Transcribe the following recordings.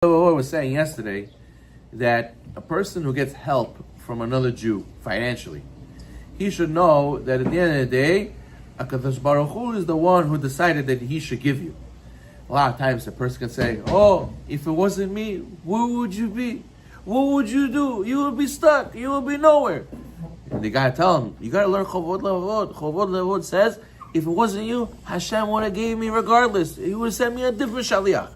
I was saying yesterday that a person who gets help from another Jew financially, he should know that at the end of the day, HaKadosh Baruch Hu is the one who decided that he should give you. A lot of times a person can say, oh, if it wasn't me, where would you be? What would you do? You would be stuck. You would be nowhere. And they gotta tell him, you gotta learn Chovot Halevavot. Chovot Halevavot says, if it wasn't you, Hashem would have gave me regardless. He would have sent me a different shaliach.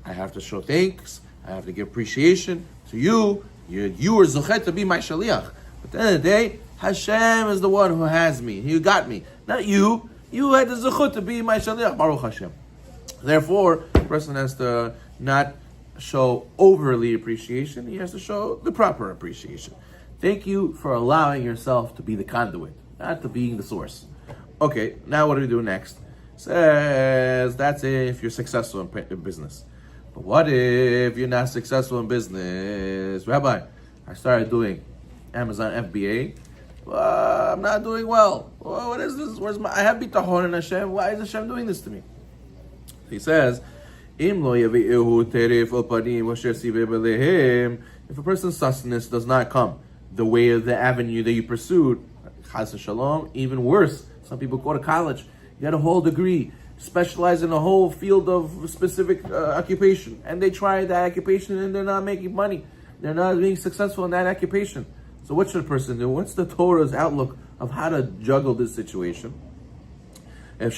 I have to show thanks. I have to give appreciation to you. You are zochet to be my shaliach. But at the end of the day, Hashem is the one who has me. You got me. Not you. You had the zochet to be my shaliach. Baruch Hashem. Therefore, the person has to not show overly appreciation. He has to show the proper appreciation. Thank you for allowing yourself to be the conduit, not to being the source. Okay, now what do we do next? Says that's if you're successful in business. But what if you're not successful in business? Rabbi, I started doing Amazon FBA. I'm not doing well. What is this? I have bitachon in Hashem. Why is Hashem doing this to me? He says, if a person's sustenance does not come the way of the avenue that you pursued, chas v'shalom, even worse. Some people go to college, get a whole degree, specialize in a whole field of specific occupation, and they try that occupation and they're not making money. They're not being successful in that occupation. So what should a person do? What's the Torah's outlook of how to juggle this situation? He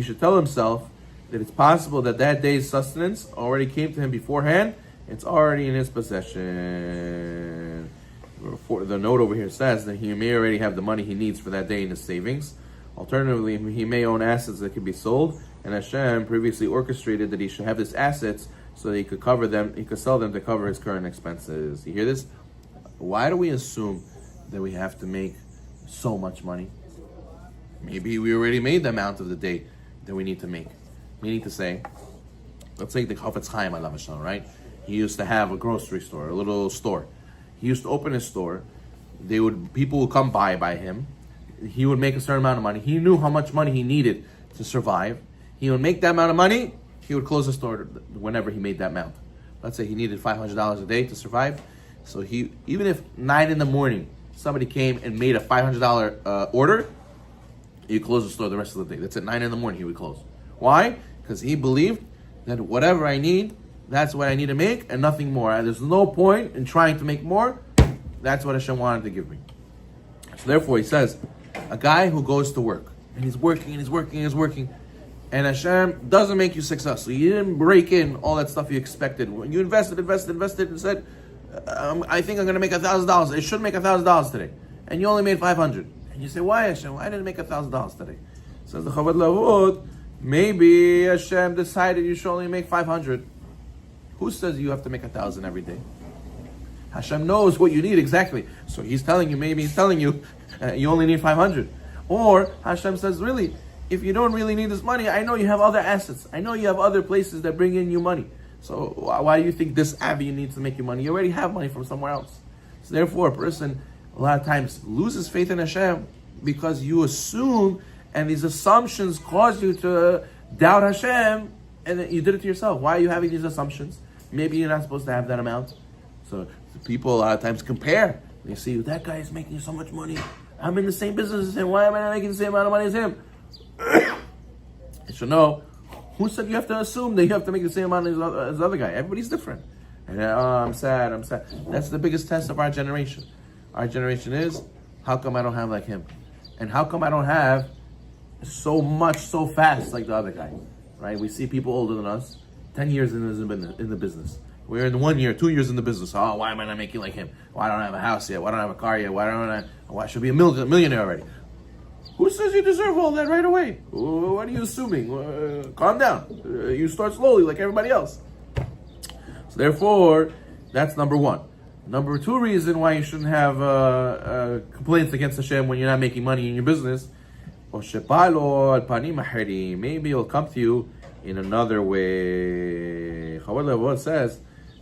should tell himself that it's possible that day's sustenance already came to him beforehand. It's already in his possession. The note over here says that he may already have the money he needs for that day in his savings. Alternatively, he may own assets that can be sold, and Hashem previously orchestrated that he should have his assets so that he could cover them, he could sell them to cover his current expenses. You hear this? Why do we assume that we have to make so much money? Maybe we already made the amount of the day that we need to make. Meaning to say, let's take the Chofetz Chaim alav hashalom, right? He used to have a grocery store, a little store. He used to open his store. People would come by him. He would make a certain amount of money. He knew how much money he needed to survive. He would make that amount of money. He would close the store whenever he made that amount. Let's say he needed $500 a day to survive. So even if 9 a.m, somebody came and made a $500 order, he would close the store the rest of the day. That's at 9 a.m. he would close. Why? Because he believed that whatever I need, that's what I need to make, and nothing more. There's no point in trying to make more. That's what Hashem wanted to give me. So therefore, he says, a guy who goes to work, and he's working, and Hashem doesn't make you successful. You didn't break in all that stuff you expected. When you invested, and said, I think I'm going to make $1,000. It should make $1,000 today. And you only made $500. And you say, why, Hashem? Why didn't I make $1,000 today? Says the Chovot Halevavot, maybe Hashem decided you should only make $500. Who says you have to make $1,000 every day? Hashem knows what you need exactly. So maybe he's telling you, you only need $500. Or Hashem says, really, if you don't really need this money, I know you have other assets. I know you have other places that bring in you money. So why do you think this avenue needs to make you money? You already have money from somewhere else. So therefore, a person a lot of times loses faith in Hashem because you assume, and these assumptions cause you to doubt Hashem, and you did it to yourself. Why are you having these assumptions? Maybe you're not supposed to have that amount. So people a lot of times compare. They see, that guy is making so much money. I'm in the same business as him. Why am I not making the same amount of money as him? You should know, who said you have to assume that you have to make the same amount as the other guy? Everybody's different. And I'm sad. That's the biggest test of our generation. Our generation is, how come I don't have like him? And how come I don't have so much, so fast like the other guy? Right? We see people older than us, 10 years in the business. We're in 1 year, 2 years in the business. Oh, why am I not making like him? Why don't I have a house yet? Why don't I have a car yet? Why I should be a millionaire already? Who says you deserve all that right away? What are you assuming? Calm down. You start slowly like everybody else. So therefore, that's number one. Number two reason why you shouldn't have complaints against Hashem when you're not making money in your business. Maybe it'll come to you in another way. Chovot Halevavot says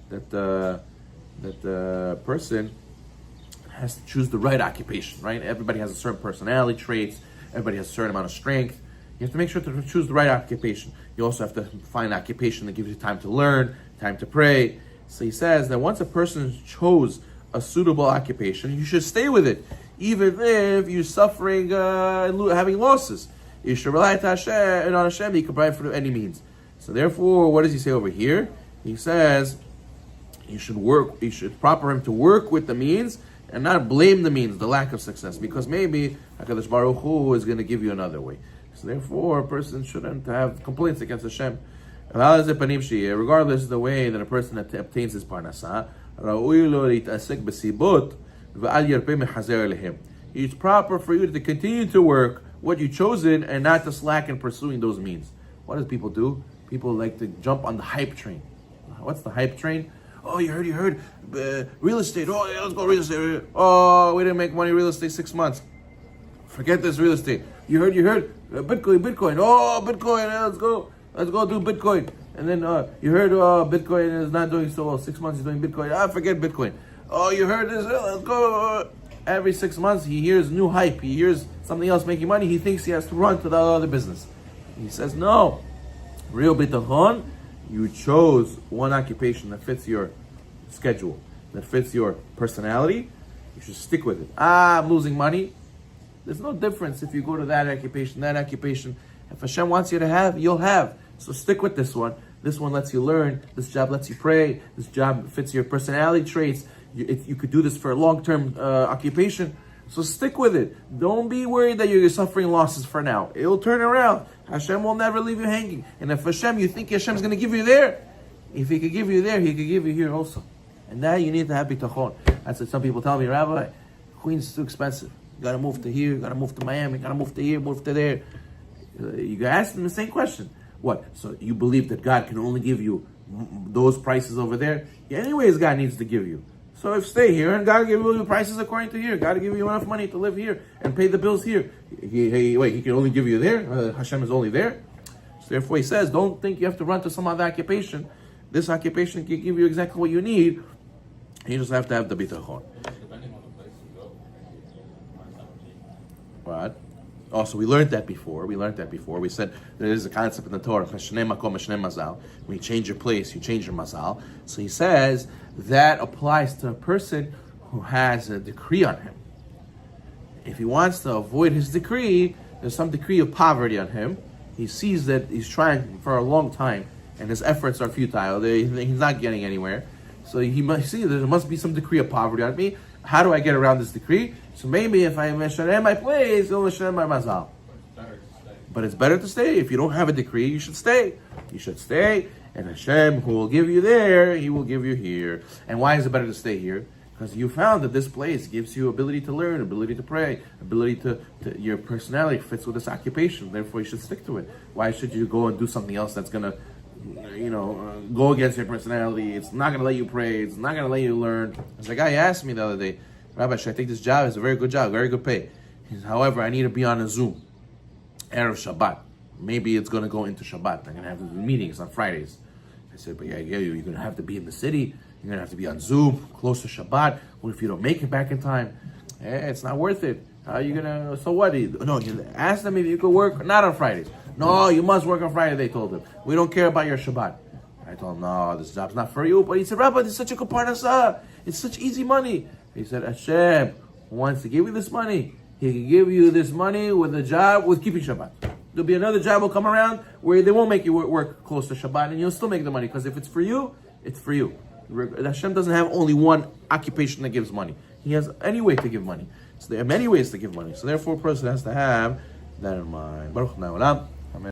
that the person has to choose the right occupation, right? Everybody has a certain personality traits. Everybody has a certain amount of strength. You have to make sure to choose the right occupation. You also have to find an occupation that gives you time to learn, time to pray. So he says that once a person chose a suitable occupation, you should stay with it, even if you're suffering, having losses. You should rely on Hashem, and on Hashem, He can provide for any means. So therefore, what does he say over here? He says you should work. You should proper him to work with the means and not blame the means, the lack of success, because maybe HaKadosh Baruch Hu is going to give you another way. So therefore, a person shouldn't have complaints against Hashem. Regardless of the way that a person obtains his parnasah, it's proper for you to continue to work what you've chosen and not to slack in pursuing those means. What do? People like to jump on the hype train. What's the hype train? Oh, you heard, real estate. Oh, yeah, let's go real estate. Oh, we didn't make money real estate 6 months. Forget this real estate. You heard, Bitcoin. Oh, Bitcoin, let's go do Bitcoin. And then you heard, Bitcoin is not doing so well. 6 months he's doing Bitcoin. Forget Bitcoin. Oh, you heard this, let's go. Every 6 months he hears new hype. He hears something else making money. He thinks he has to run to the other business. He says, no. Real bitachon, you chose one occupation that fits your schedule, that fits your personality. You should stick with it. I'm losing money. There's no difference if you go to that occupation. If Hashem wants you to have, you'll have. So stick with this one. This one lets you learn. This job lets you pray. This job fits your personality traits. You could do this for a long-term occupation. So stick with it. Don't be worried that you're suffering losses for now. It'll turn around. Hashem will never leave you hanging. And if you think Hashem's going to give you there, if He could give you there, He could give you here also. And that you need to have bitachon. That's what some people tell me, Rabbi, Queens is too expensive. You got to move to here, you got to move to Miami, you got to move to here, move to there. You ask them the same question. What? So you believe that God can only give you those prices over there? Anyways, God needs to give you. So if stay here and God will give you the prices according to here. God will give you enough money to live here and pay the bills here. He can only give you there? Hashem is only there? So therefore he says, don't think you have to run to some other occupation. This occupation can give you exactly what you need. You just have to have the bitachon. What? Also, we learned that before. We said there is a concept in the Torah, when you change your place, you change your mazal. So he says that applies to a person who has a decree on him. If he wants to avoid his decree, there's some decree of poverty on him. He sees that he's trying for a long time and his efforts are futile. He's not getting anywhere. So he must see there must be some decree of poverty on me. How do I get around this decree? So maybe if I mesharem my place, I'll mesharem my mazal. But it's better to stay. If you don't have a decree, you should stay. You should stay, and Hashem, who will give you there, He will give you here. And why is it better to stay here? Because you found that this place gives you ability to learn, ability to pray, ability to your personality fits with this occupation. Therefore, you should stick to it. Why should you go and do something else that's gonna, go against your personality? It's not gonna let you pray. It's not gonna let you learn. As a guy asked me the other day, Rabbi, should I take this job? It's a very good job, very good pay. However, I need to be on a Zoom. Erev Shabbat. Maybe it's going to go into Shabbat. I'm going to have meetings on Fridays. I said, but yeah, you're going to have to be in the city. You're going to have to be on Zoom, close to Shabbat. What if you don't make it back in time? It's not worth it. How are you going to, so what? No, you ask them if you could work, not on Fridays. No, you must work on Friday, they told him. We don't care about your Shabbat. I told him, no, this job's not for you. But he said, Rabbi, this is such a good parnasah. It's such easy money. He said, Hashem wants to give you this money. He can give you this money with a job with keeping Shabbat. There'll be another job will come around where they won't make you work close to Shabbat and you'll still make the money. Because if it's for you, it's for you. Hashem doesn't have only one occupation that gives money. He has any way to give money. So there are many ways to give money. So therefore a person has to have that in mind. Baruch Na'olam.